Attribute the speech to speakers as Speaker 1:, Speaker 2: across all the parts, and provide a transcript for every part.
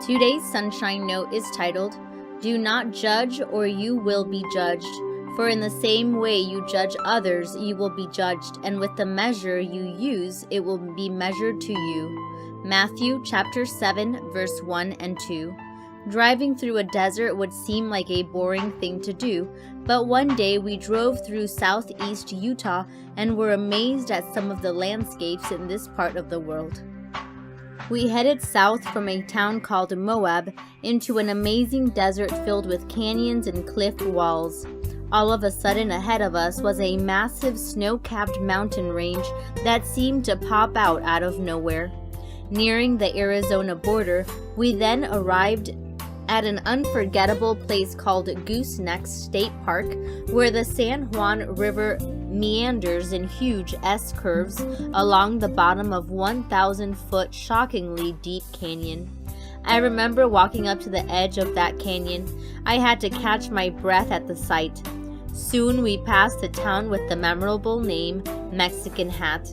Speaker 1: Today's Sunshine Note is titled, Do Not Judge or You Will Be Judged. For in the same way you judge others, you will be judged, and with the measure you use, it will be measured to you. Matthew chapter 7, verse 1 and 2. Driving through a desert would seem like a boring thing to do, but one day we drove through southeast Utah and were amazed at some of the landscapes in this part of the world. We headed south from a town called Moab into an amazing desert filled with canyons and cliff walls. All of a sudden ahead of us was a massive snow-capped mountain range that seemed to pop out of nowhere. Nearing the Arizona border, we then arrived at an unforgettable place called Gooseneck State Park, where the San Juan River meanders in huge S-curves along the bottom of 1,000-foot shockingly deep canyon. I remember walking up to the edge of that canyon. I had to catch my breath at the sight. Soon we passed the town with the memorable name Mexican Hat.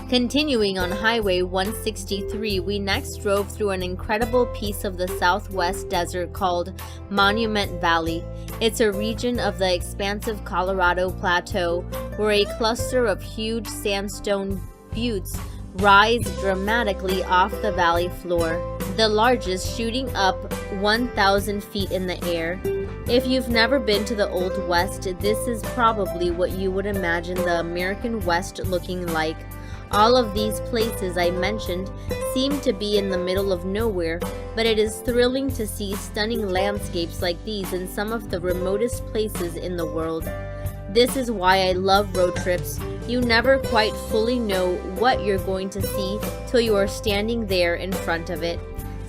Speaker 1: Continuing on Highway 163, we next drove through an incredible piece of the southwest desert called Monument Valley. It's a region of the expansive Colorado Plateau where a cluster of huge sandstone buttes rise dramatically off the valley floor, the largest shooting up 1,000 feet in the air. If you've never been to the Old West, this is probably what you would imagine the American West looking like. All of these places I mentioned seem to be in the middle of nowhere, but it is thrilling to see stunning landscapes like these in some of the remotest places in the world. This is why I love road trips. You never quite fully know what you're going to see till you are standing there in front of it.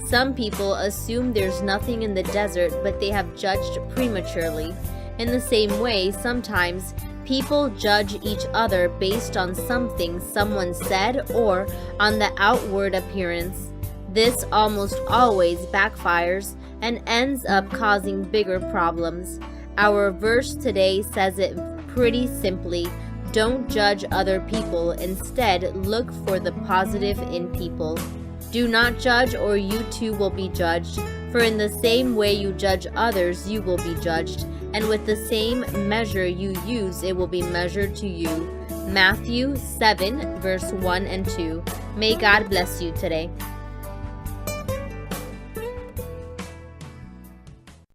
Speaker 1: Some people assume there's nothing in the desert, but they have judged prematurely. In the same way, sometimes people judge each other based on something someone said or on the outward appearance. This almost always backfires and ends up causing bigger problems. Our verse today says it pretty simply: don't judge other people, instead look for the positive in people. Do not judge or you too will be judged, for in the same way you judge others, you will be judged, and with the same measure you use, it will be measured to you. Matthew 7, verse 1 and 2. May God bless you today.